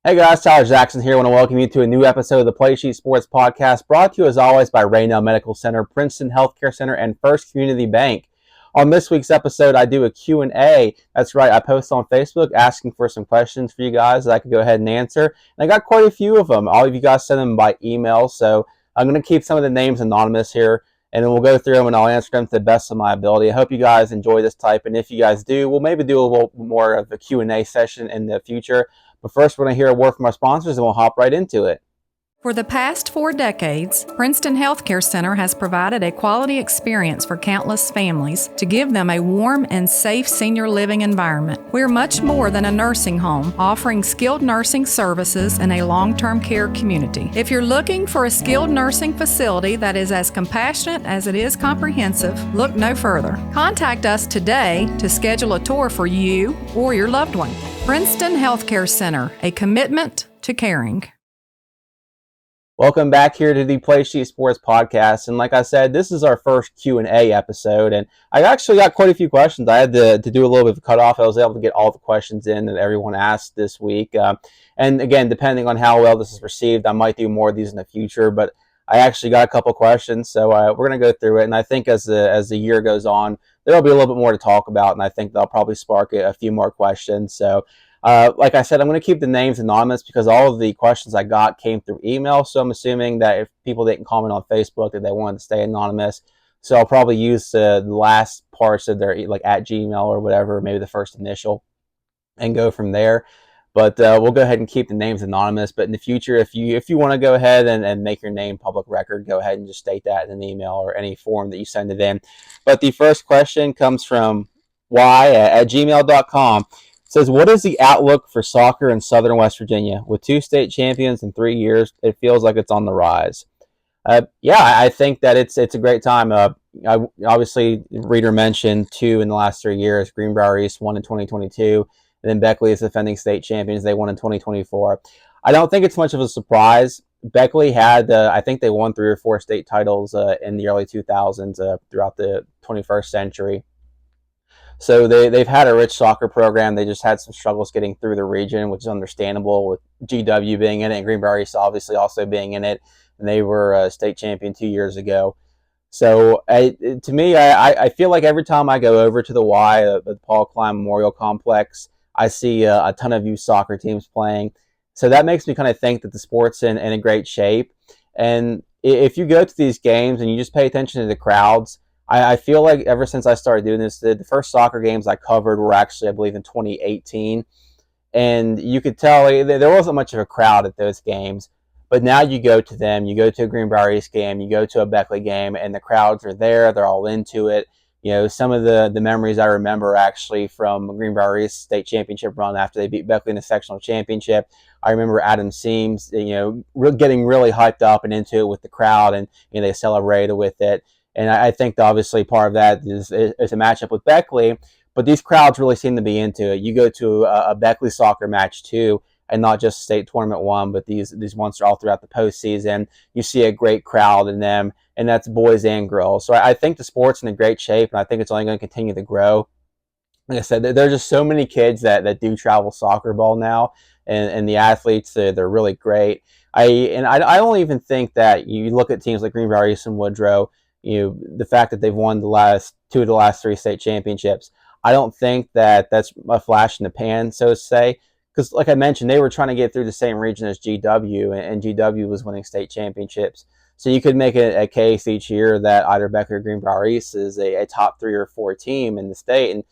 Hey guys, Tyler Jackson here. I want to welcome you to a new episode of the Play Sheet Sports Podcast, brought to you as always by Raynell Medical Center, Princeton Healthcare Center, and First Community Bank. On this week's episode, I do a Q&A. That's right, I post on Facebook asking for some questions for you guys that I could go ahead and answer. And I got quite a few of them. All of you guys send them by email, so I'm going to keep some of the names anonymous here, and then we'll go through them and I'll answer them to the best of my ability. I hope you guys enjoy this type, and if you guys do, we'll maybe do a little more of a Q&A session in the future. But first, we're going to hear a word from our sponsors, and we'll hop right into it. For the past 4 decades, Princeton Healthcare Center has provided a quality experience for countless families to give them a warm and safe senior living environment. We're much more than a nursing home, offering skilled nursing services in a long-term care community. If you're looking for a skilled nursing facility that is as compassionate as it is comprehensive, look no further. Contact us today to schedule a tour for you or your loved one. Princeton Healthcare Center, a commitment to caring. Welcome back here to the Play Sheet Sports Podcast, and like I said, this is our first Q&A episode, and I actually got quite a few questions. I had to do a little bit of a cutoff. I was able to get all the questions in that everyone asked this week, and again, depending on how well this is received, I might do more of these in the future, but I actually got a couple questions, so we're going to go through it, and I think as the year goes on, there'll be a little bit more to talk about, and I think they'll probably spark a few more questions, so like I said, I'm going to keep the names anonymous because all of the questions I got came through email. So I'm assuming that if people didn't comment on Facebook, that they wanted to stay anonymous. So I'll probably use the last parts of their like at Gmail or whatever, maybe the first initial, and go from there. But we'll go ahead and keep the names anonymous. But in the future, if you want to go ahead and make your name public record, go ahead and just state that in an email or any form that you send it in. But the first question comes from y@gmail.com. Says, what is the outlook for soccer in Southern West Virginia? With 2 state champions in 3 years, it feels like it's on the rise. I think that it's a great time. Obviously, the reader mentioned 2 in the last 3 years. Greenbrier East won in 2022, and then Beckley is defending state champions. They won in 2024. I don't think it's much of a surprise. Beckley had, I think they won 3 or 4 state titles in the early 2000s throughout the 21st century. So they've had a rich soccer program. They just had some struggles getting through the region, which is understandable with GW being in it and Greenbrier East obviously also being in it. And they were state champion 2 years ago. So to me, I feel like every time I go over to the Y, the Paul Klein Memorial Complex, I see a ton of youth soccer teams playing. So that makes me kind of think that the sport's in a great shape. And if you go to these games and you just pay attention to the crowds, I feel like ever since I started doing this, the first soccer games I covered were actually, I believe, in 2018. And you could tell there wasn't much of a crowd at those games. But now you go to them, you go to a Greenbrier East game, you go to a Beckley game, and the crowds are there. They're all into it. You know, some of the memories I remember actually from Greenbrier East state championship run after they beat Beckley in the sectional championship. I remember Adam Seams, getting really hyped up and into it with the crowd, and they celebrated with it. And I think obviously part of that is a matchup with Beckley, but these crowds really seem to be into it. You go to a Beckley soccer match too, and not just state tournament one, but these ones are all throughout the postseason. You see a great crowd in them, and that's boys and girls. So I think the sport's in a great shape, and I think it's only going to continue to grow. Like I said, there's just so many kids that do travel soccer ball now, and the athletes, they're really great. I don't even think that you look at teams like Greenbrier East and Woodrow, the fact that they've won the last 2 of the last 3 state championships, I don't think that that's a flash in the pan, so to say, because like I mentioned, they were trying to get through the same region as GW, and GW was winning state championships. So you could make a case each year that either Beckley or Greenbrier East is a top 3 or 4 team in the state, and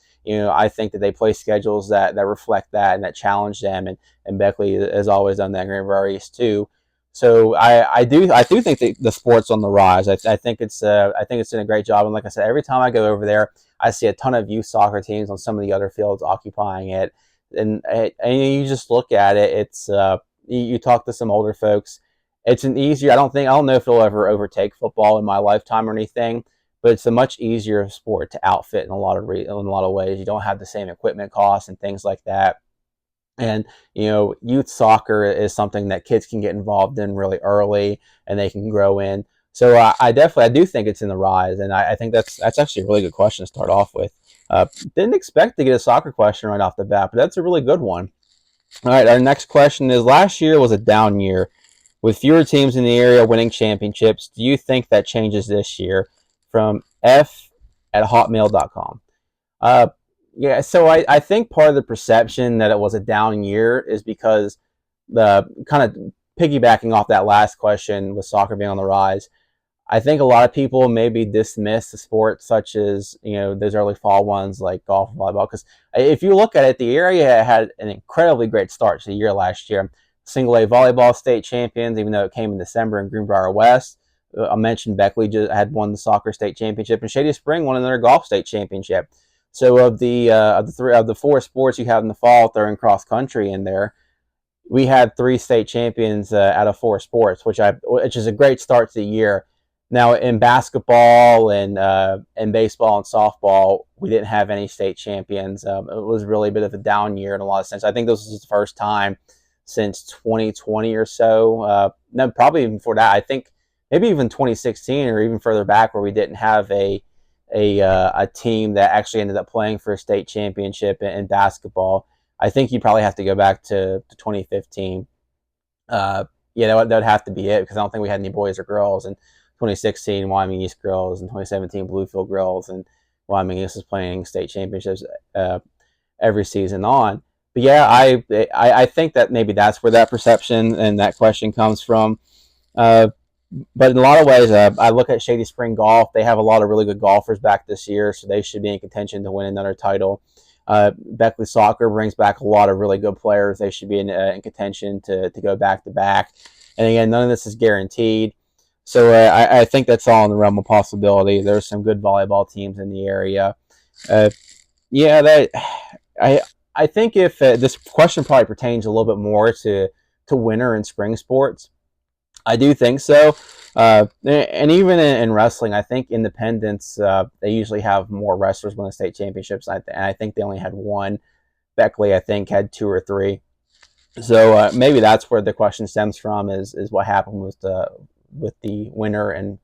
I think that they play schedules that reflect that and that challenge them, and Beckley has always done that, Greenbrier East too. So I do think that the sport's on the rise. I think it's doing a great job. And like I said, every time I go over there, I see a ton of youth soccer teams on some of the other fields occupying it. And you just look at it. It's you talk to some older folks. It's an easier. I don't know if it'll ever overtake football in my lifetime or anything, but it's a much easier sport to outfit in a lot of ways. You don't have the same equipment costs and things like that. And, youth soccer is something that kids can get involved in really early and they can grow in. So I do think it's in the rise. And I think that's actually a really good question to start off with. Didn't expect to get a soccer question right off the bat, but that's a really good one. All right, our next question is: last year was a down year, with fewer teams in the area winning championships. Do you think that changes this year? From F at hotmail.com. Uh, yeah, so I think part of the perception that it was a down year is because the kind of piggybacking off that last question with soccer being on the rise. I think a lot of people maybe dismiss the sports such as, those early fall ones like golf and volleyball. Because if you look at it, the area had an incredibly great start to the year last year. Single A volleyball state champions, even though it came in December in Greenbrier West. I mentioned Beckley just had won the soccer state championship, and Shady Spring won another golf state championship. So of the four sports you have in the fall, throwing cross country in there, we had three state champions out of four sports, which is a great start to the year. Now in basketball and baseball and softball, we didn't have any state champions. It was really a bit of a down year in a lot of sense. I think this was the first time since 2020 or so. No, probably even before that. I think maybe even 2016 or even further back, where we didn't have a team that actually ended up playing for a state championship in basketball. I think you probably have to go back to 2015. Yeah, that would have to be it, because I don't think we had any boys or girls. And 2016, Wyoming East girls, and 2017, Bluefield girls, and Wyoming East is playing state championships uh, every season on. But yeah, I think that maybe that's where that perception and that question comes from. Uh, but in a lot of ways, I look at Shady Spring Golf. They have a lot of really good golfers back this year, so they should be in contention to win another title. Beckley Soccer brings back a lot of really good players. They should be in contention to go back to back. And again, none of this is guaranteed. So I think that's all in the realm of possibility. There's some good volleyball teams in the area. Uh, yeah, I I think if this question probably pertains a little bit more to winter and spring sports. I do think so. And even in wrestling, I think independents, they usually have more wrestlers win the state championships. And I think they only had one. Beckley, I think, had two or three. So maybe that's where the question stems from, is what happened with the winter and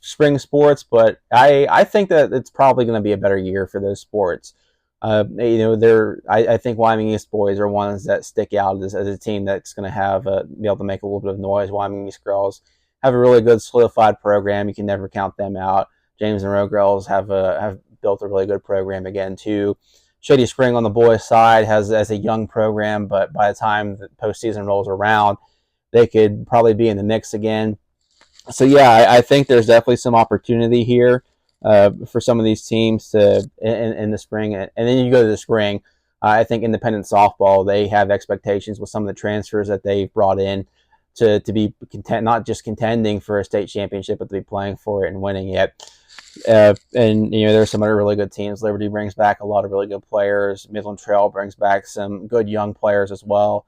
spring sports. But I think that it's probably going to be a better year for those sports. I think Wyoming East boys are ones that stick out as a team that's going to be able to make a little bit of noise. Wyoming East girls have a really good solidified program. You can never count them out. James Monroe girls have built a really good program again too. Shady Spring on the boys' side has a young program, but by the time the postseason rolls around, they could probably be in the mix again. So yeah, I think there's definitely some opportunity here for some of these teams in the spring, and then you go to the spring. I think independent softball, they have expectations with some of the transfers that they've brought in to be not just contending for a state championship, but to be playing for it and winning it. And there's some other really good teams. Liberty brings back a lot of really good players. Midland Trail brings back some good young players as well.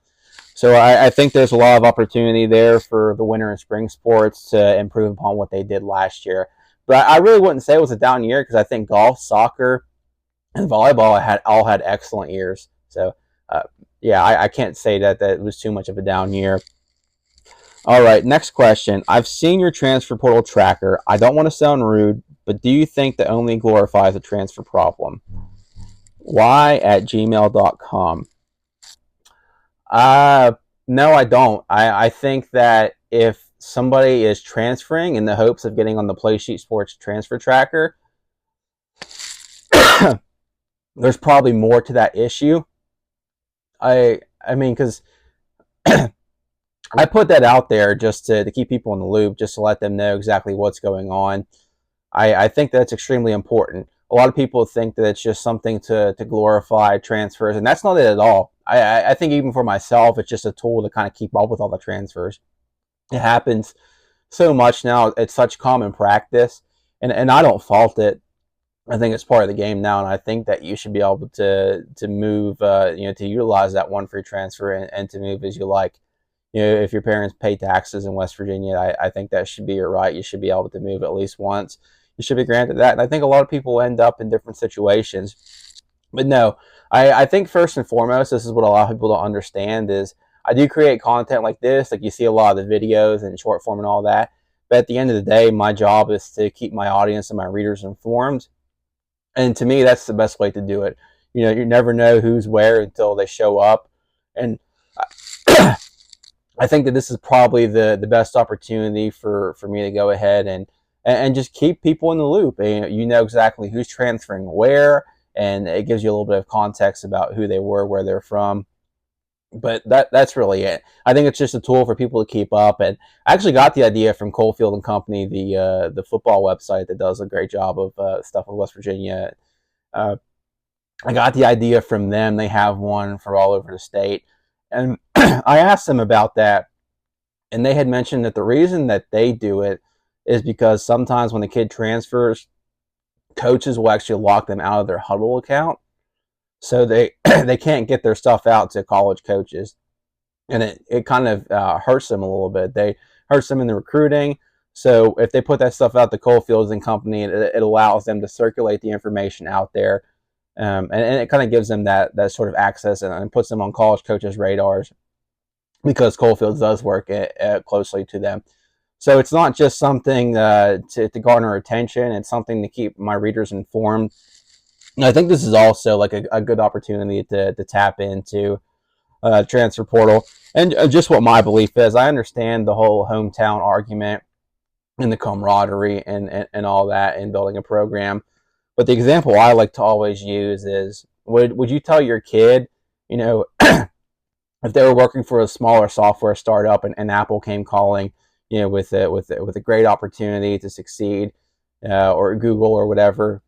So I think there's a lot of opportunity there for the winter and spring sports to improve upon what they did last year. But I really wouldn't say it was a down year, because I think golf, soccer, and volleyball all had excellent years. So uh, yeah, I can't say that it was too much of a down year. All right, next question. I've seen your transfer portal tracker. I don't want to sound rude, but do you think that only glorifies a transfer problem? Why at gmail.com. No, I don't. I think that if somebody is transferring in the hopes of getting on the Playsheet Sports transfer tracker, there's probably more to that issue. I mean, because I put that out there just to keep people in the loop, just to let them know exactly what's going on. I think that's extremely important. A lot of people think that it's just something to glorify transfers, and that's not it at all. I think even for myself, it's just a tool to kind of keep up with all the transfers. It happens so much now. It's such common practice, and I don't fault it. I think it's part of the game now, and I think that you should be able to move, to utilize that one free transfer and to move as you like. If your parents pay taxes in West Virginia, I think that should be your right. You should be able to move at least once. You should be granted that. And I think a lot of people end up in different situations. But no, I think first and foremost, this is what a lot of people don't understand is I do create content like this. Like you see a lot of the videos and short form and all that. But at the end of the day, my job is to keep my audience and my readers informed. And to me, that's the best way to do it. You never know who's where until they show up. And I think that this is probably the best opportunity for me to go ahead and just keep people in the loop. And you know exactly who's transferring where, and it gives you a little bit of context about who they were, where they're from. But that's really it. I think it's just a tool for people to keep up. And I actually got the idea from Coalfield and Company, the football website that does a great job of stuff with West Virginia. Uh, I got the idea from them. They have one for all over the state, and I asked them about that, and they had mentioned that the reason that they do it is because sometimes when the kid transfers, coaches will actually lock them out of their huddle account, so they they can't get their stuff out to college coaches, and it kind of hurts them a little bit. They hurts them in the recruiting. So if they put that stuff out to Coalfields and Company, it allows them to circulate the information out there, and it kind of gives them that sort of access and puts them on college coaches' radars because Coalfields does work closely to them. So it's not just something to garner attention. It's something to keep my readers informed. And I think this is also like a good opportunity to tap into transfer portal. And just what my belief is, I understand the whole hometown argument and the camaraderie and all that in building a program. But the example I like to always use is, would you tell your kid, you know, if they were working for a smaller software startup and Apple came calling, you know, with a great opportunity to succeed, or Google or whatever,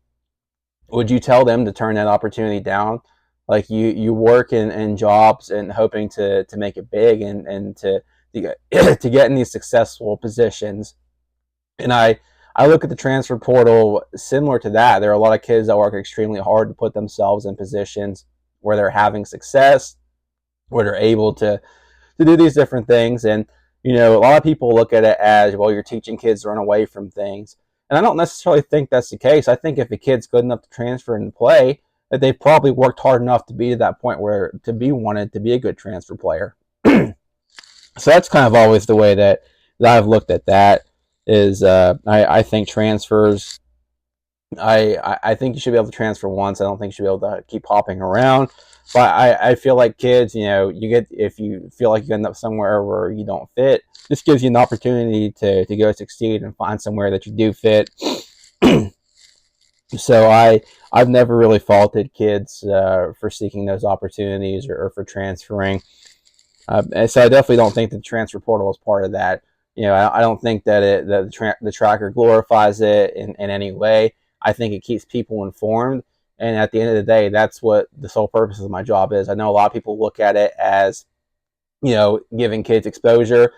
would you tell them to turn that opportunity down? Like you work in jobs and hoping to make it big and to to get in these successful positions. And I look at the transfer portal similar to that. There are a lot of kids that work extremely hard to put themselves in positions where they're having success, where they're able to do these different things. And, you know, a lot of people look at it as, well, you're teaching kids to run away from things. And I don't necessarily think that's the case. I think if a kid's good enough to transfer and play, that they've probably worked hard enough to be to that point where to be wanted to be a good transfer player. So that's kind of always the way that I've looked at that is I think transfers, I think you should be able to transfer once. I don't think you should be able to keep hopping around. But I feel like kids, you know, if you feel like you end up somewhere where you don't fit, this gives you an opportunity to go succeed and find somewhere that you do fit. So I've never really faulted kids for seeking those opportunities or for transferring. And so I definitely don't think the transfer portal is part of that. You know, I don't think that the tracker glorifies it in any way. I think it keeps people informed. And at the end of the day, that's what the sole purpose of my job is. I know a lot of people look at it as, you know, giving kids exposure.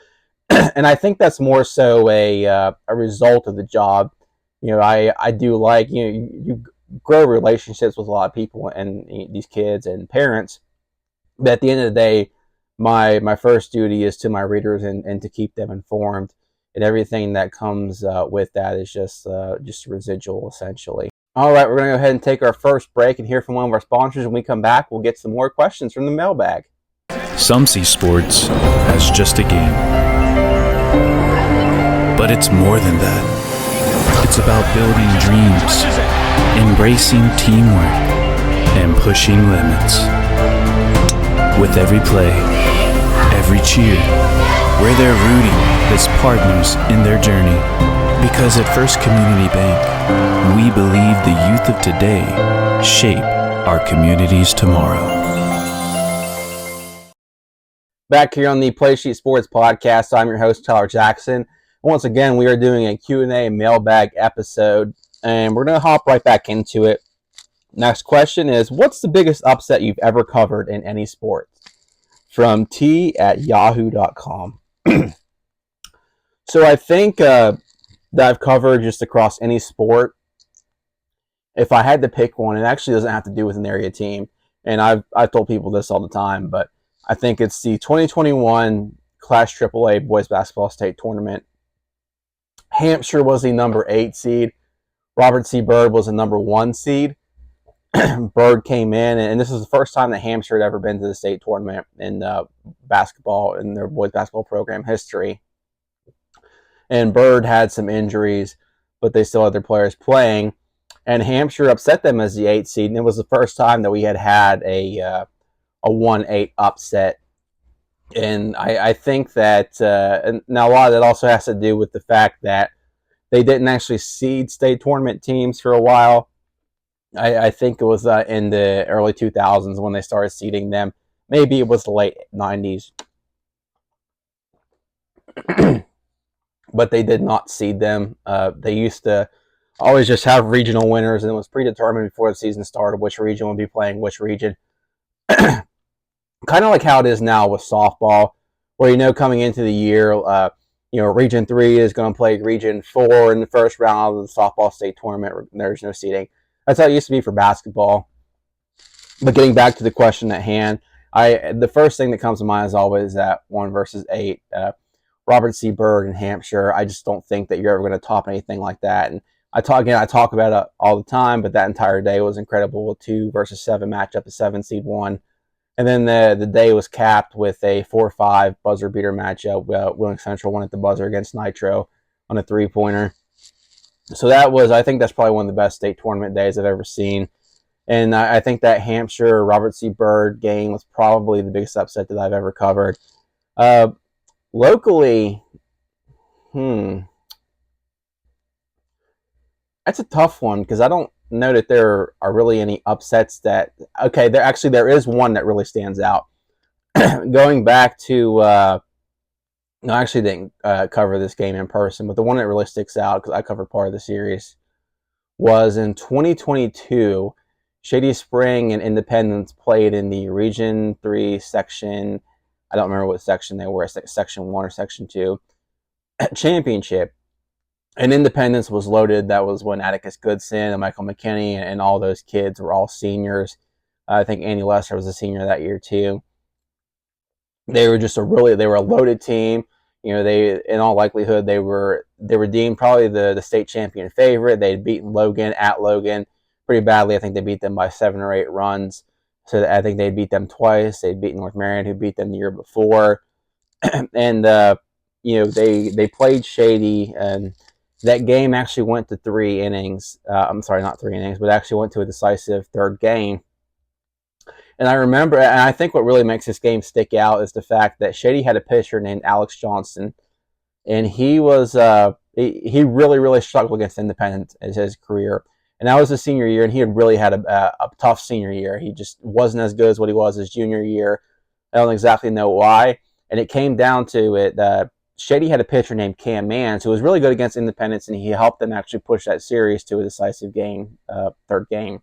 And I think that's more so a result of the job. You know, I do like, you know, you grow relationships with a lot of people and these kids and parents. But at the end of the day, my first duty is to my readers and to keep them informed. And everything that comes with that is just residual, essentially. All right, we're going to go ahead and take our first break and hear from one of our sponsors. When we come back, we'll get some more questions from the mailbag. Some see sports as just a game. But it's more than that. It's about building dreams, embracing teamwork, and pushing limits. With every play, every cheer, we're there rooting as partners in their journey. Because at First Community Bank, we believe the youth of today shape our community's tomorrow. Back here on the Play Sheet Sports Podcast, I'm your host, Tyler Jackson. Once again, we are doing a Q&A mailbag episode, and we're going to hop right back into it. Next question is, what's the biggest upset you've ever covered in any sport? From t@yahoo.com. So I think that I've covered just across any sport. If I had to pick one, it actually doesn't have to do with an area team. And I've told people this all the time, but I think it's the 2021 Class AAA Boys Basketball State Tournament. Hampshire was the number 8 seed. Robert C. Byrd was the number 1 seed. Byrd came in, and this is the first time that Hampshire had ever been to the state tournament in basketball in their boys basketball program history. And Byrd had some injuries, but they still had their players playing. And Hampshire upset them as the 8th seed, and it was the first time that we had a a 1-8 upset. And I think that and now a lot of that also has to do with the fact that they didn't actually seed state tournament teams for a while. I think it was in the early 2000s when they started seeding them. Maybe it was the late 90s. But they did not seed them. They used to always just have regional winners, and it was predetermined before the season started which region would be playing which region. Kind of like how it is now with softball, where coming into the year, Region 3 is going to play Region 4 in the first round of the softball state tournament. There's no seeding. That's how it used to be for basketball. But getting back to the question at hand, the first thing that comes to mind is always that 1 versus 8. Robert C. Byrd in Hampshire. I just don't think that you're ever going to top anything like that. And I talk about it all the time, but that entire day was incredible. 2 versus 7 matchup, the 7 seed won. And then the day was capped with a 4-5 buzzer beater matchup. Wheeling Central won at the buzzer against Nitro on a 3-pointer. So I think that's probably one of the best state tournament days I've ever seen. And I think that Hampshire Robert C. Byrd game was probably the biggest upset that I've ever covered. Locally, that's a tough one because I don't know that there are really any upsets that. Okay, there is one that really stands out. Going back to, no, I actually didn't cover this game in person, but the one that really sticks out because I covered part of the series was in 2022. Shady Spring and Independence played in the Region 3 section. I don't remember what section they were, Section 1 or Section 2 championship. And Independence was loaded. That was when Atticus Goodson and Michael McKinney and all those kids were all seniors. I think Andy Lesser was a senior that year too. They were just a loaded team. They, in all likelihood, they were deemed probably the state champion favorite. They'd beaten Logan at Logan pretty badly. I think they beat them by 7 or 8 runs. So I think they beat them twice. They'd beaten North Marion, who beat them the year before. And, they played Shady, and that game actually went to 3 innings. I'm sorry, not 3 innings, but actually went to a decisive 3rd game. And I remember, and I think what really makes this game stick out is the fact that Shady had a pitcher named Alex Johnson, and he was he really, really struggled against Independence as his career. And that was his senior year, and he had really had a tough senior year. He just wasn't as good as what he was his junior year. I don't exactly know why. And it came down to it. Shady had a pitcher named Cam Mans who was really good against Independence, and he helped them actually push that series to a decisive game, 3rd game.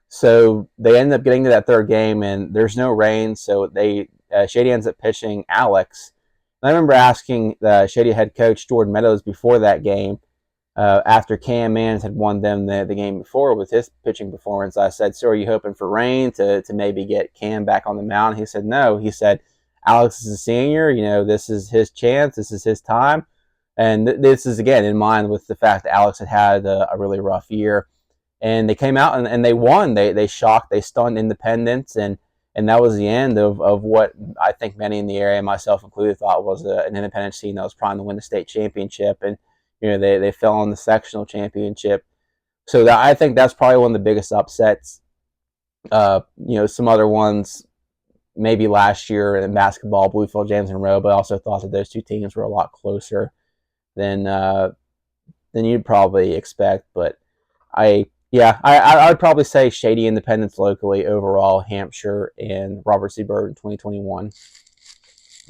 So they ended up getting to that 3rd game, and there's no rain, so Shady ends up pitching Alex. And I remember asking the Shady head coach Jordan Meadows before that game, after Cam Mans had won them the game before with his pitching performance. I said, "So are you hoping for rain to maybe get Cam back on the mound?" He said, "No." He said, "Alex is a senior. This is his chance. This is his time." And this is, again, in mind with the fact that Alex had a really rough year. And they came out and they won. They shocked, they stunned Independence, and that was the end of what I think many in the area, myself included, thought was an Independence team that was primed to win the state championship. And they fell on the sectional championship. So I think that's probably one of the biggest upsets. Some other ones maybe last year in basketball, Bluefield, James Monroe, but I also thought that those two teams were a lot closer than you'd probably expect. But I would probably say Shady, Independence locally, overall Hampshire, and Robert C. Byrd in 2021.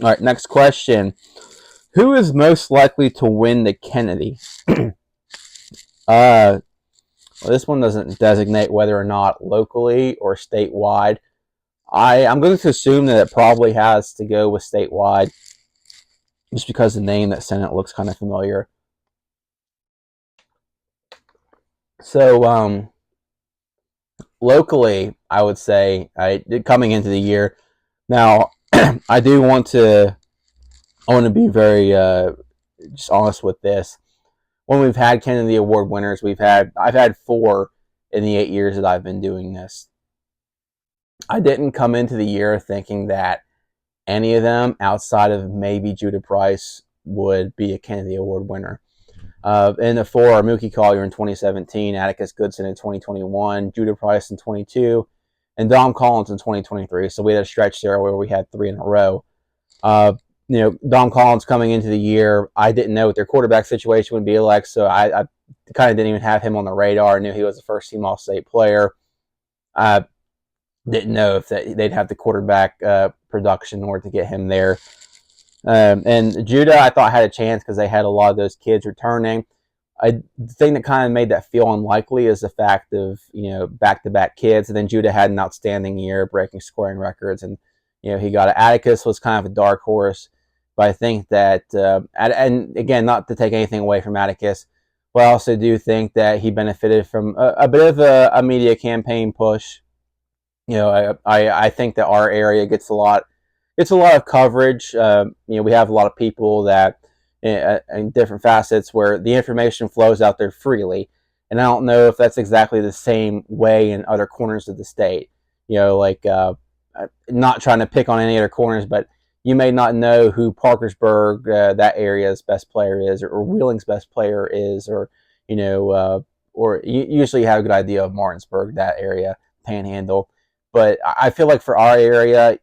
All right, next question. Who is most likely to win the Kennedy? Well, this one doesn't designate whether or not locally or statewide. I'm going to assume that it probably has to go with statewide, just because the name that's in it looks kind of familiar. So, locally, I would say, coming into the year, now I want to be very just honest with this. When we've had Kennedy Award winners, I've had 4 in the 8 years that I've been doing this. I didn't come into the year thinking that any of them, outside of maybe Judah Price, would be a Kennedy Award winner. In the 4 are Mookie Collier in 2017, Atticus Goodson in 2021, Judah Price in 22, and Dom Collins in 2023. So we had a stretch there where we had 3 in a row. Uh, Dom Collins coming into the year, I didn't know what their quarterback situation would be like, so I kind of didn't even have him on the radar. I knew he was a first-team All-State player. I didn't know if they'd have the quarterback production in order to get him there. And Judah, I thought had a chance because they had a lot of those kids returning. The thing that kind of made that feel unlikely is the fact of back-to-back kids, and then Judah had an outstanding year, breaking scoring records, and he got Atticus was kind of a dark horse, but I think that and again, not to take anything away from Atticus, but I also do think that he benefited from a bit of a media campaign push. I think that our area gets a lot of coverage. We have a lot of people that in different facets where the information flows out there freely, and I don't know if that's exactly the same way in other corners of the state. Not trying to pick on any other corners, but you may not know who Parkersburg, that area's best player is, or Wheeling's best player is, or or you usually have a good idea of Martinsburg, that area, Panhandle. But I feel like for our area,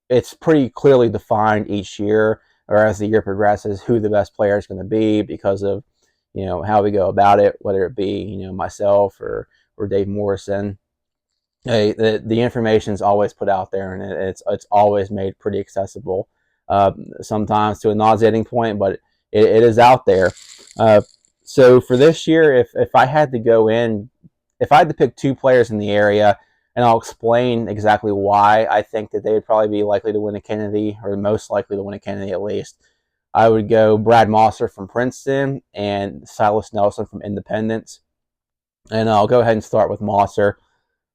it's pretty clearly defined each year, or as the year progresses, who the best player is going to be because of how we go about it, whether it be myself or Dave Morrison. The information is always put out there, and it's always made pretty accessible. Sometimes to a nauseating point, but it is out there. So for this year, if I had to go in, if I had to pick 2 players in the area, and I'll explain exactly why I think that they would probably be likely to win a Kennedy, or most likely to win a Kennedy at least, I would go Brad Mosser from Princeton and Silas Nelson from Independence. And I'll go ahead and start with Mosser.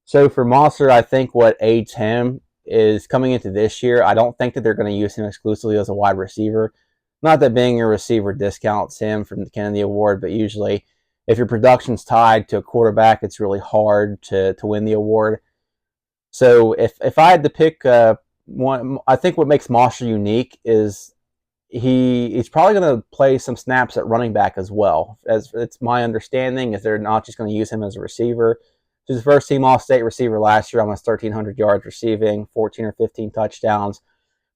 So for Mosser, I think what aids him is coming into this year, I don't think that they're going to use him exclusively as a wide receiver. Not that being a receiver discounts him from the Kennedy Award, but usually if your production's tied to a quarterback, it's really hard to win the award. So if I had to pick one, I think what makes Mosser unique is he's probably going to play some snaps at running back as well. As it's my understanding, is they're not just going to use him as a receiver. He's the first team All-State receiver last year, almost 1,300 yards receiving, 14 or 15 touchdowns.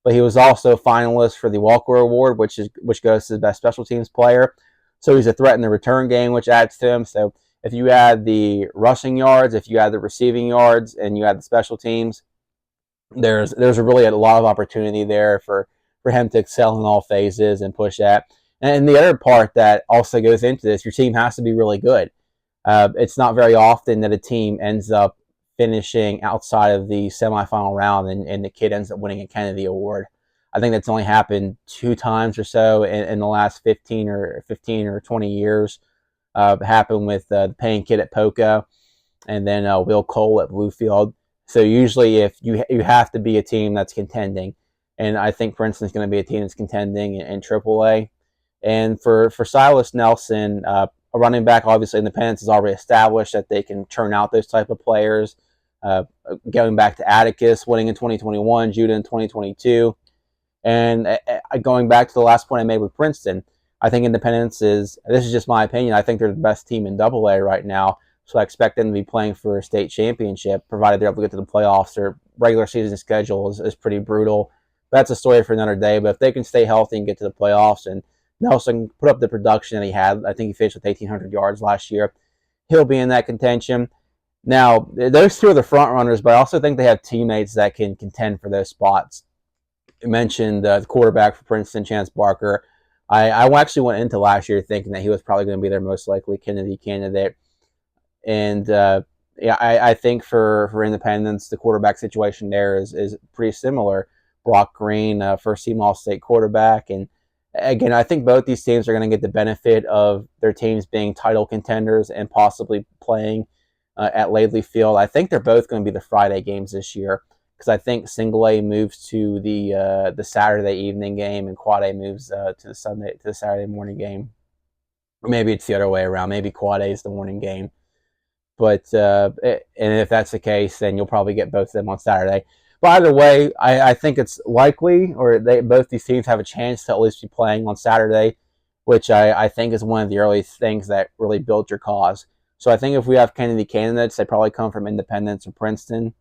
But he was also a finalist for the Walker Award, which goes to the best special teams player. So he's a threat in the return game, which adds to him. So if you add the rushing yards, if you add the receiving yards, and you add the special teams, there's really a lot of opportunity there for him to excel in all phases and push that. And the other part that also goes into this, your team has to be really good. It's not very often that a team ends up finishing outside of the semifinal round and the kid ends up winning a Kennedy Award. I think that's only happened 2 times or so in the last 15 or 20 years. Happened with the Payne kid at Poca, and then Will Cole at Bluefield. So usually, if you have to be a team that's contending, and I think Princeton's going to be a team that's contending in AAA. And for Silas Nelson, a running back, obviously Independence is already established that they can churn out those type of players. Going back to Atticus, winning in 2021, Judah in 2022. And going back to the last point I made with Princeton, I think Independence this is just my opinion, I think they're the best team in AA right now. So I expect them to be playing for a state championship, provided they're able to get to the playoffs. Their regular season schedule is pretty brutal. That's a story for another day. But if they can stay healthy and get to the playoffs, and Nelson put up the production that he had, I think he finished with 1,800 yards last year, he'll be in that contention. Now, those 2 are the front runners, but I also think they have teammates that can contend for those spots. You mentioned the quarterback for Princeton, Chance Barker. I actually went into last year thinking that he was probably going to be their most likely Kennedy candidate. And I think for Independence, the quarterback situation there is pretty similar. Brock Green, first team All-State quarterback. And again, I think both these teams are going to get the benefit of their teams being title contenders and possibly playing at Laidley Field. I think they're both going to be the Friday games this year, because I think Single A moves to the Saturday evening game, and Quad A moves to the Saturday morning game. Or maybe it's the other way around. Maybe Quad A is the morning game. But and if that's the case, then you'll probably get both of them on Saturday. But either way, I think it's likely, or both these teams have a chance to at least be playing on Saturday, which I think is one of the early things that really built your cause. So I think if we have Kennedy candidates, they probably come from Independence or Princeton.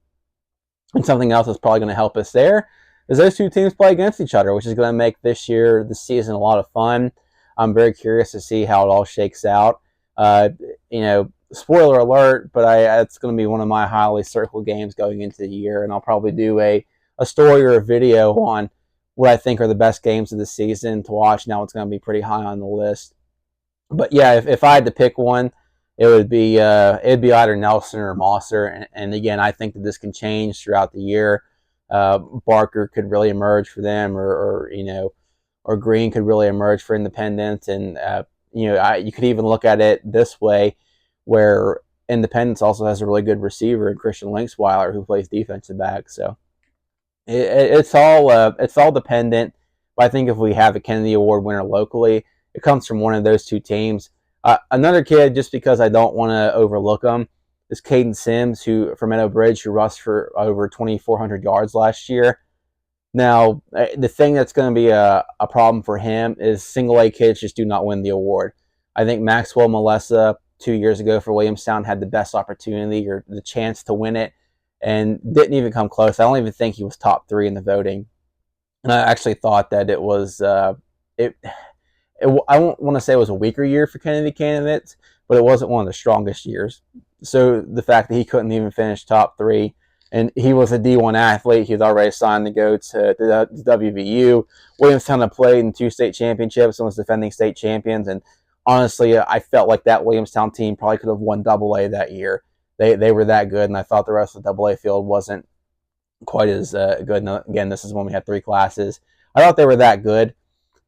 And something else that's probably going to help us there is those two teams play against each other, which is going to make this season, a lot of fun. I'm very curious to see how it all shakes out. Uh, Spoiler alert, but it's going to be one of my highly circled games going into the year, and I'll probably do a story or a video on what I think are the best games of the season to watch. Now it's going to be pretty high on the list. But yeah, if I had to pick one, it'd be either Nelson or Mosser. And again, I think that this can change throughout the year. Barker could really emerge for them, or Green could really emerge for Independence. And you could even look at it this way, where Independence also has a really good receiver in Christian Linksweiler, who plays defensive back. So it's all dependent. But I think if we have a Kennedy Award winner locally, it comes from one of those two teams. Another kid, just because I don't want to overlook him, is Caden Sims, who from Meadow Bridge, who rushed for over 2,400 yards last year. Now, the thing that's going to be a problem for him is single A kids just do not win the award. I think Maxwell Malessa 2 years ago for Williamstown had the best opportunity or the chance to win it and didn't even come close. I don't even think he was top 3 in the voting. And I actually thought that it was I don't want to say it was a weaker year for Kennedy candidates, but it wasn't one of the strongest years. So the fact that he couldn't even finish top 3, and he was a D1 athlete, he was already signed to go to the WVU. Williamstown had played in 2 state championships and was defending state champions. And honestly, I felt like that Williamstown team probably could have won AA that year. They were that good, and I thought the rest of the AA field wasn't quite as good. And again, this is when we had 3 classes. I thought they were that good,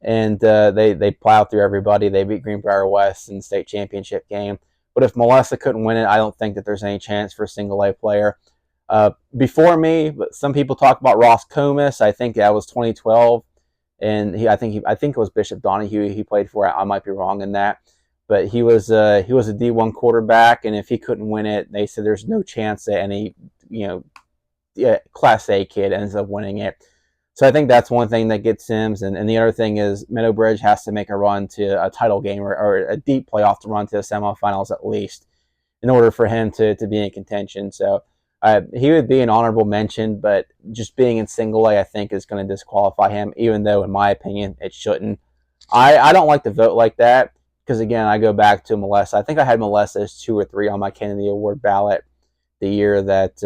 and they plowed through everybody. They beat Greenbrier West in the state championship game. But if Malessa couldn't win it, I don't think that there's any chance for a single A player. Before me, but some people talk about Ross Comas. I think that was 2012, and I think it was Bishop Donahue he played for. I might be wrong in that, but he was a D1 quarterback, and if he couldn't win it, they said there's no chance that any Class A kid ends up winning it. So I think that's one thing that gets Sims, and the other thing is Meadow Bridge has to make a run to a title game or a deep playoff to run to the semifinals at least in order for him to be in contention. So he would be an honorable mention, but just being in single A, I think, is going to disqualify him, even though, in my opinion, it shouldn't. I don't like to vote like that because, again, I go back to Malessa. I think I had Malessa as 2 or 3 on my Kennedy Award ballot the year that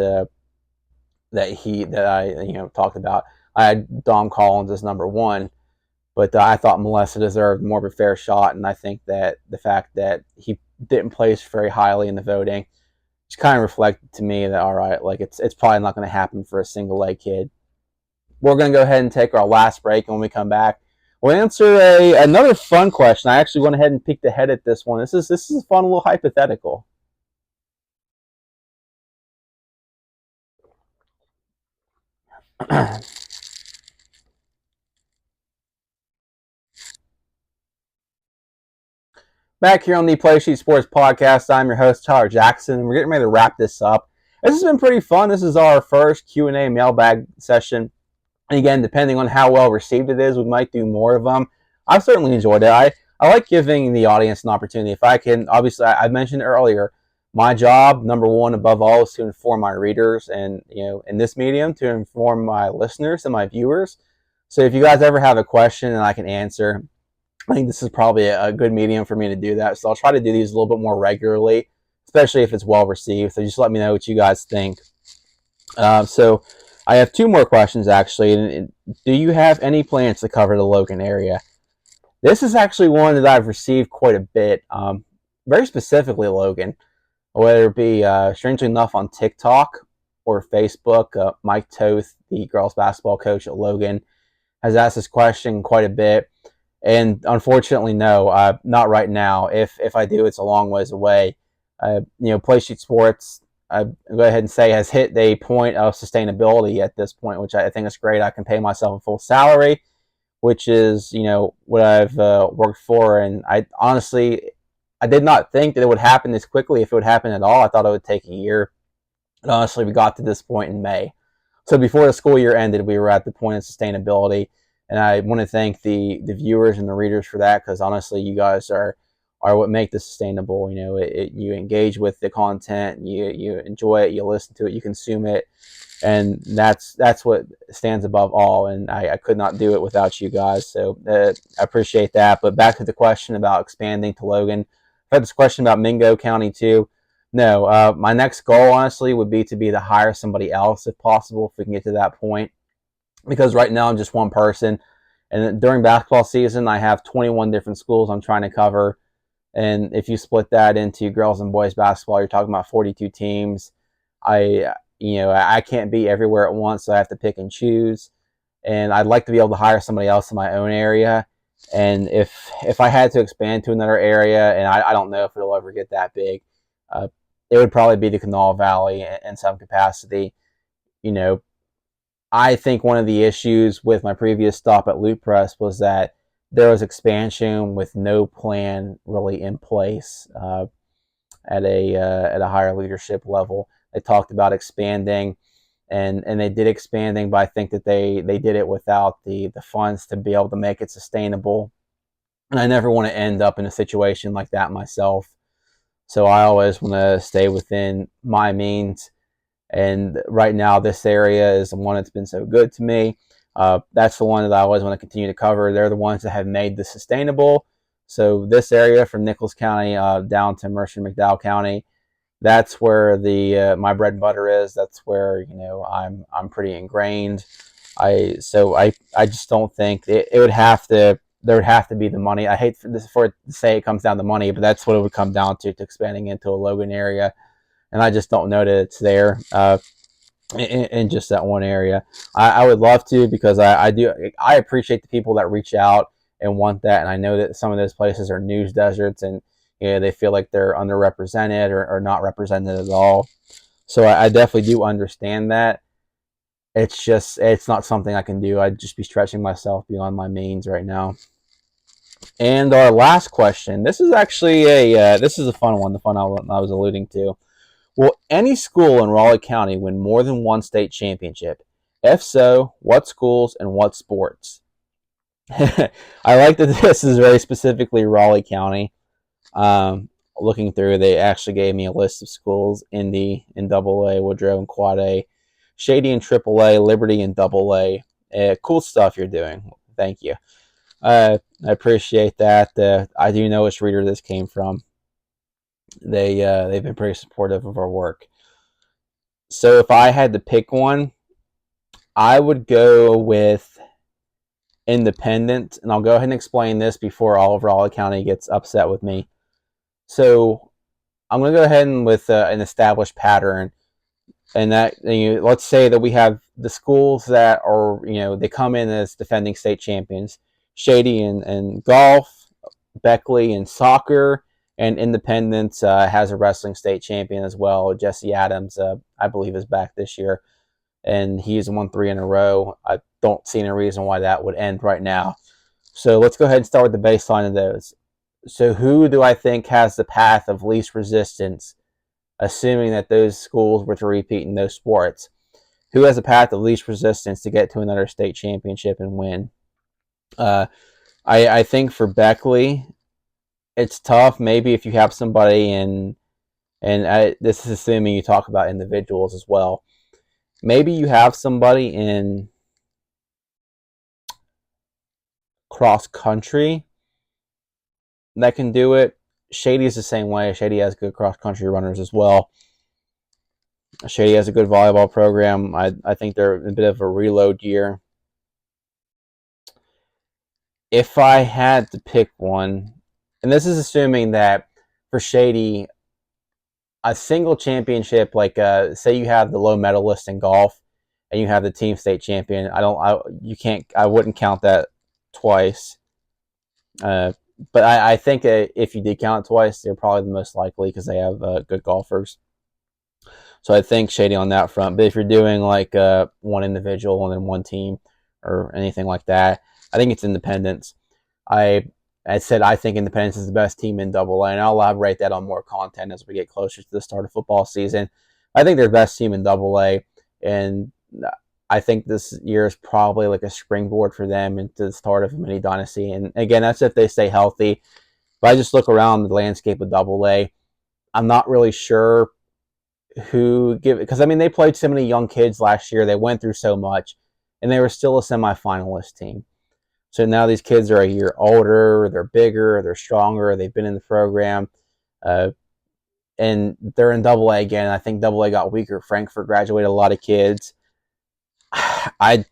I talked about. I had Dom Collins as number 1, but I thought Malessa deserved more of a fair shot, and I think that the fact that he didn't place very highly in the voting just kind of reflected to me that, all right, like it's probably not going to happen for a single A kid. We're going to go ahead and take our last break, and when we come back, we'll answer another fun question. I actually went ahead and peeked ahead at this one. This is a fun little hypothetical. Back here on the Play Sheet Sports Podcast, I'm your host, Tyler Jackson, and we're getting ready to wrap this up. This has been pretty fun. This is our first Q&A mailbag session. And again, depending on how well received it is, we might do more of them. I've certainly enjoyed it. I like giving the audience an opportunity. If I can, obviously, I mentioned earlier, my job, number one, above all, is to inform my readers and, in this medium, to inform my listeners and my viewers. So if you guys ever have a question and I can answer, I think this is probably a good medium for me to do that. So I'll try to do these a little bit more regularly, especially if it's well received. So just let me know what you guys think. So I have 2 more questions, actually. Do you have any plans to cover the Logan area? This is actually one that I've received quite a bit, very specifically Logan, whether it be, strangely enough, on TikTok or Facebook. Mike Toth, the girls basketball coach at Logan, has asked this question quite a bit. And unfortunately, no, not right now. If I do, it's a long ways away. Play Sheet Sports, I go ahead and say, has hit a point of sustainability at this point, which I think is great. I can pay myself a full salary, which is, what I've worked for. And I did not think that it would happen this quickly, if it would happen at all. I thought it would take a year. And honestly, we got to this point in May. So before the school year ended, we were at the point of sustainability. And I want to thank the viewers and the readers for that, because honestly, you guys are are what make this sustainable. You engage with the content, you enjoy it, you listen to it, you consume it, and that's what stands above all. And I could not do it without you guys. So I appreciate that. But back to the question about expanding to Logan. I've had this question about Mingo County too. No, my next goal honestly would be to hire somebody else if possible, if we can get to that point. Because right now I'm just one person, and during basketball season I have 21 different schools I'm trying to cover. And if you split that into girls and boys basketball, you're talking about 42 teams. I can't be everywhere at once, so I have to pick and choose. And I'd like to be able to hire somebody else in my own area. And if I had to expand to another area, and I don't know if it'll ever get that big, it would probably be the Kanawha Valley in some capacity. You know, I think one of the issues with my previous stop at Loop Press was that there was expansion with no plan really in place at a higher leadership level. They talked about expanding, and they did expanding, but I think that they did it without the funds to be able to make it sustainable. And I never want to end up in a situation like that myself. So I always want to stay within my means. And right now, this area is the one that's been so good to me. That's the one that I always want to continue to cover. They're the ones that have made this sustainable. So this area from Nichols County down to Mercer and McDowell County, that's where the my bread and butter is. That's where I'm pretty ingrained. I just don't think it would have to. There would have to be the money. I hate for it to say it comes down to money, but that's what it would come down to expanding into a Logan area. And I just don't know that it's there in just that one area. I would love to, because I appreciate the people that reach out and want that, and I know that some of those places are news deserts, and they feel like they're underrepresented or not represented at all. So I definitely do understand that. It's not something I can do. I'd just be stretching myself beyond my means right now. And our last question. This is actually this is a fun one. The fun I was alluding to. Will any school in Raleigh County win more than one state championship? If so, what schools and what sports? I like that this is very specifically Raleigh County. Looking through, they actually gave me a list of schools: Indy in AA, Woodrow in Quad A, Shady in AAA, Liberty in AA. Cool stuff you're doing. Thank you. I appreciate that. I do know which reader this came from. They've been pretty supportive of our work. So if I had to pick one, I would go with Independent, and I'll go ahead and explain this before all of Raleigh County gets upset with me. So I'm going to go ahead and with an established pattern, and that let's say that we have the schools that are they come in as defending state champions: Shady in golf, Beckley in soccer, and Independence has a wrestling state champion as well. Jesse Adams, I believe, is back this year, and he's won 3 in a row. I don't see any reason why that would end right now. So let's go ahead and start with the baseline of those. So who do I think has the path of least resistance, assuming that those schools were to repeat in those sports? Who has the path of least resistance to get to another state championship and win? I think for Beckley, it's tough. Maybe if you have somebody this is assuming you talk about individuals as well. Maybe you have somebody in cross country that can do it. Shady is the same way. Shady has good cross country runners as well. Shady has a good volleyball program. I think they're in a bit of a reload year. If I had to pick one, and this is assuming that for Shady, a single championship, like say you have the low medalist in golf and you have the team state champion, I wouldn't count that twice. But I think if you did count it twice, they're probably the most likely because they have good golfers. So I think Shady on that front. But if you're doing like one individual and then one team or anything like that, I think it's Independence. I said I think Independence is the best team in AA, and I'll elaborate that on more content as we get closer to the start of football season. I think they're the best team in AA, and I think this year is probably like a springboard for them into the start of a mini dynasty. And again, that's if they stay healthy. But I just look around the landscape of Double A. I'm not really sure who give, because I mean they played so many young kids last year. They went through so much, and they were still a semifinalist team. So now these kids are a year older, they're bigger, they're stronger, they've been in the program, uh, and they're in Double A again. I think Double A got weaker. Frankfurt graduated a lot of kids. I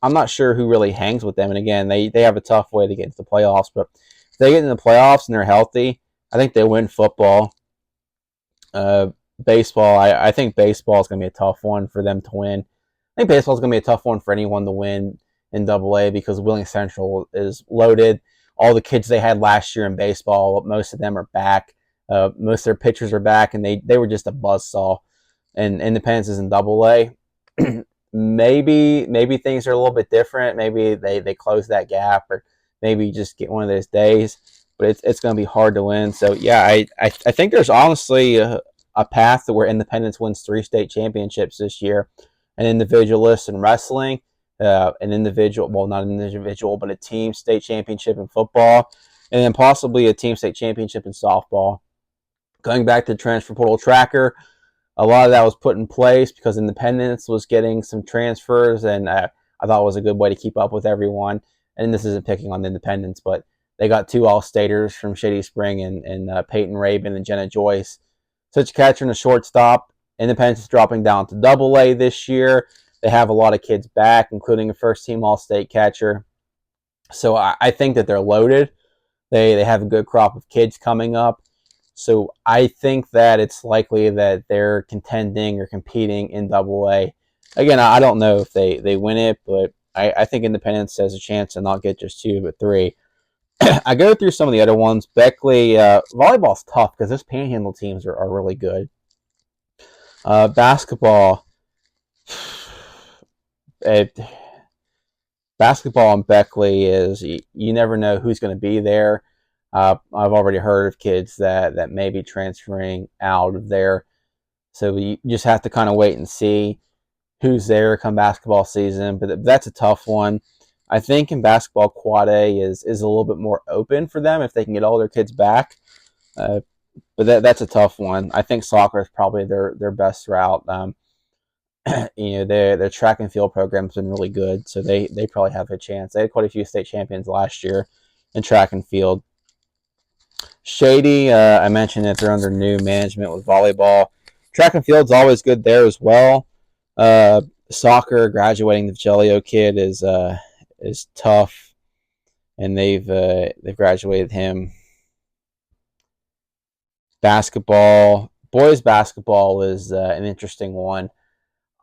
I'm not sure who really hangs with them. And again, they have a tough way to get into the playoffs. But if they get in the playoffs and they're healthy, I think they win football. Uh, Baseball, I think baseball is going to be a tough one for them to win. I think baseball is going to be a tough one for anyone to win in Double A because Wheeling Central is loaded. All the kids they had last year in baseball, most of them are back. Most of their pitchers are back, and they were just a buzzsaw. And Independence is in Double A. maybe things are a little bit different. Maybe they close that gap, or maybe you just get one of those days. But it's going to be hard to win. So yeah, I think there's honestly a path to where Independence wins 3 state championships this year, an individualist in wrestling, an individual, well, not an individual, but a team state championship in football, and then possibly a team state championship in softball. Going back to the transfer portal tracker, a lot of that was put in place because Independence was getting some transfers, and I thought it was a good way to keep up with everyone. And this isn't picking on the Independence, but they got 2 All-Staters from Shady Spring and Peyton Rabin and Jenna Joyce. Such a catcher and a shortstop. Independence is dropping down to Double A this year. They have a lot of kids back, including a first-team All-State catcher. So I think that they're loaded. They have a good crop of kids coming up. So I think that it's likely that they're contending or competing in Double A. Again, I don't know if they win it, but I think Independence has a chance to not get just 2, but 3. I go through some of the other ones. Beckley, volleyball's tough because those panhandle teams are really good. Basketball, it, basketball in Beckley is you never know who's going to be there. I've already heard of kids that may be transferring out of there, so you just have to kind of wait and see who's there come basketball season. But that's a tough one. I think in basketball, Quad A is a little bit more open for them if they can get all their kids back. But that's a tough one. I think soccer is probably their best route. Their track and field program's been really good, so they probably have a chance. They had quite a few state champions last year in track and field. Shady, I mentioned that they're under new management with volleyball. Track and field's always good there as well. Soccer, graduating the Vigelio kid is tough, and they've graduated him. Basketball, boys basketball is an interesting one.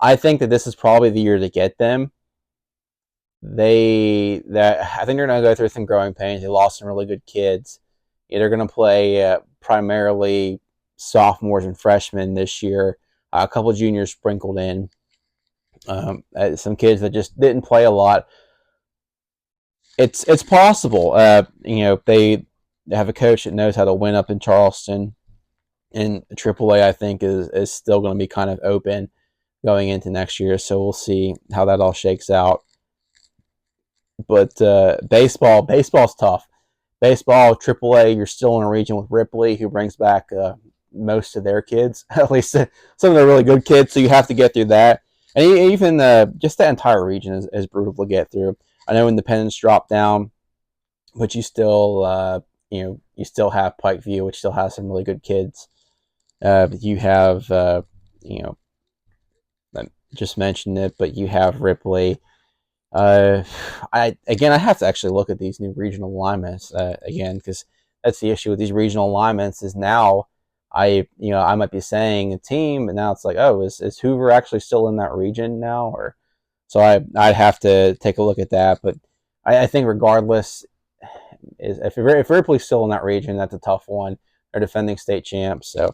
I think that this is probably the year to get them. I think they're going to go through some growing pains. They lost some really good kids. They're going to play primarily sophomores and freshmen this year. A couple of juniors sprinkled in. Some kids that just didn't play a lot. It's possible. They have a coach that knows how to win up in Charleston, and AAA I think is still going to be kind of open going into next year. So we'll see how that all shakes out. But baseball's tough. Baseball, AAA, you're still in a region with Ripley, who brings back most of their kids, at least some of the really good kids. So you have to get through that, and even just that entire region is brutal to get through. I know Independence dropped down, but you still you still have Pikeview, which still has some really good kids. You have I just mentioned it, but you have Ripley. I have to actually look at these new regional alignments again, because that's the issue with these regional alignments is now I might be saying a team, and now it's like, oh, is Hoover actually still in that region now? Or so I'd have to take a look at that. But I think regardless, if Ripley's still in that region, that's a tough one. They're defending state champs, so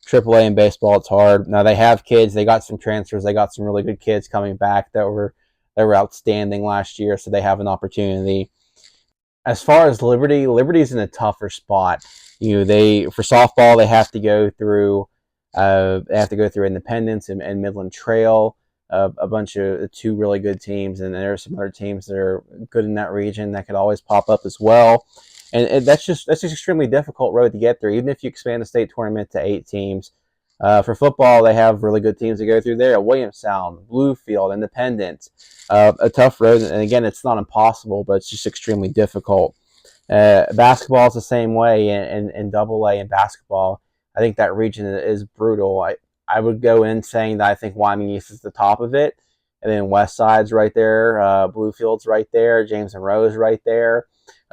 AAA in baseball, it's hard. Now they have kids. They got some transfers. They got some really good kids coming back that were outstanding last year, so they have an opportunity. As far as Liberty's in a tougher spot. For softball they have to go through Independence and Midland Trail, a bunch of 2 really good teams, and there are some other teams that are good in that region that could always pop up as well. and that's just extremely difficult road to get through. Even if you expand the state tournament to 8 teams, for football, they have really good teams to go through there. Williamstown, Bluefield, Independence, a tough road. And again, it's not impossible, but it's just extremely difficult. Basketball is the same way in Double A and basketball. I think that region is brutal. I would go in saying that I think Wyoming East is the top of it, and then West Side's right there, Bluefield's right there, James and Rose right there.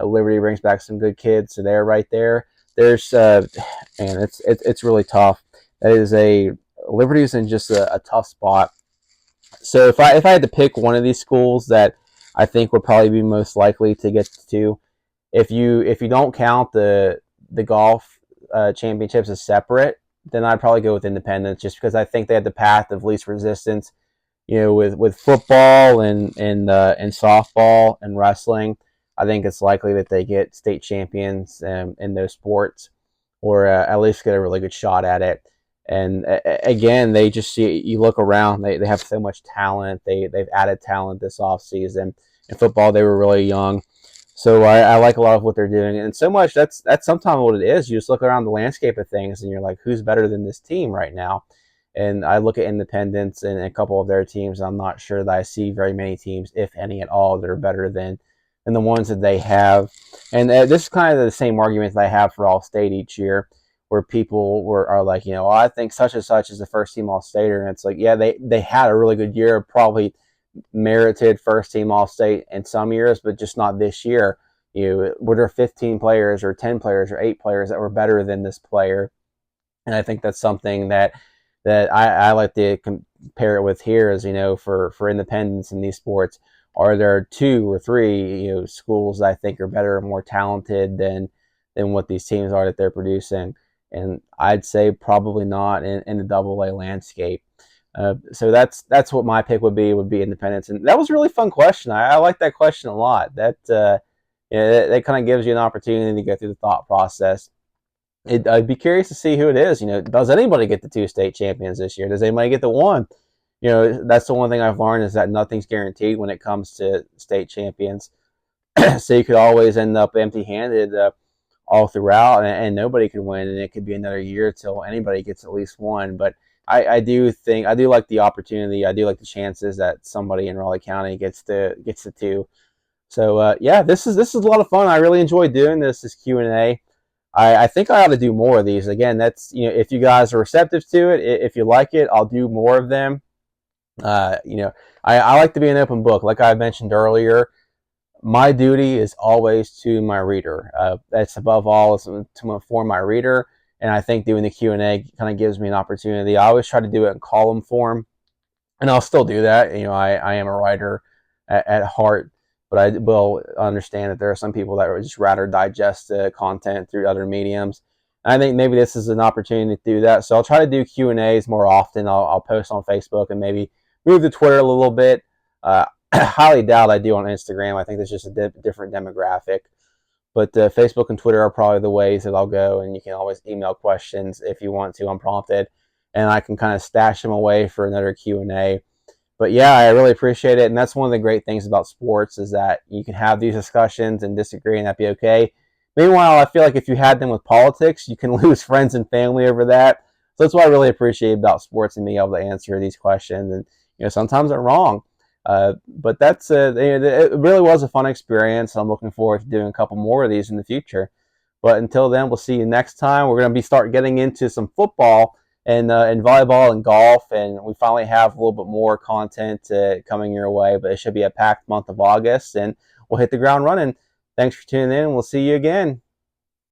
Liberty brings back some good kids, so they're right there. There's man, it's really tough. That is Liberty's in just a tough spot. So if I had to pick one of these schools that I think would probably be most likely to get to, if you don't count the golf championships as separate, then I'd probably go with Independence, just because I think they had the path of least resistance. With football and softball and wrestling, I think it's likely that they get state champions in those sports, or at least get a really good shot at it. And again, they just you look around, they have so much talent. They've added talent this offseason. In football, they were really young. So I like a lot of what they're doing, and so much that's sometimes what it is. You just look around the landscape of things, and you're like, who's better than this team right now? And I look at Independence and a couple of their teams. I'm not sure that I see very many teams, if any at all, that are better than the ones that they have. And this is kind of the same argument that I have for All-State each year, where people are like, I think such and such is the first team All-Stater, and it's like, yeah, they had a really good year, probably merited first team All-State in some years, but just not this year. Were there 15 players or 10 players or 8 players that were better than this player? And I think that's something that I like to compare it with here is, for Independence in these sports, are there 2 or 3, schools that I think are better and more talented than what these teams are that they're producing? And I'd say probably not in the Double A landscape. So that's what my pick would be Independence. And that was a really fun question. I like that question a lot. That that kind of gives you an opportunity to go through the thought process. I'd be curious to see who it is. Does anybody get the 2 state champions this year? Does anybody get the 1? That's the one thing I've learned, is that nothing's guaranteed when it comes to state champions. So you could always end up empty-handed all throughout, and nobody could win, and it could be another year till anybody gets at least 1. But I do like the opportunity. I do like the chances that somebody in Raleigh County gets the 2. So yeah, this is a lot of fun. I really enjoy doing this Q&A. I think I ought to do more of these. Again, that's, if you guys are receptive to it, if you like it, I'll do more of them. I like to be an open book. Like I mentioned earlier, my duty is always to my reader. That's above all, is to inform my reader. And I think doing the Q&A kind of gives me an opportunity. I always try to do it in column form, and I'll still do that. I am a writer at heart, but I will understand that there are some people that would just rather digest the content through other mediums. And I think maybe this is an opportunity to do that. So I'll try to do Q&As more often. I'll post on Facebook and maybe move to Twitter a little bit. I highly doubt I do on Instagram. I think there's just a different demographic. But Facebook and Twitter are probably the ways that I'll go, and you can always email questions if you want to unprompted, and I can kind of stash them away for another Q&A. But yeah, I really appreciate it, and that's one of the great things about sports, is that you can have these discussions and disagree, and that'd be okay. Meanwhile, I feel like if you had them with politics, you can lose friends and family over that. So that's what I really appreciate about sports, and being able to answer these questions. And sometimes I'm wrong. But that's it really was a fun experience. I'm looking forward to doing a couple more of these in the future. But until then, we'll see you next time. We're going to start getting into some football and volleyball and golf, and we finally have a little bit more content coming your way. But it should be a packed month of August, and we'll hit the ground running. Thanks for tuning in, and we'll see you again.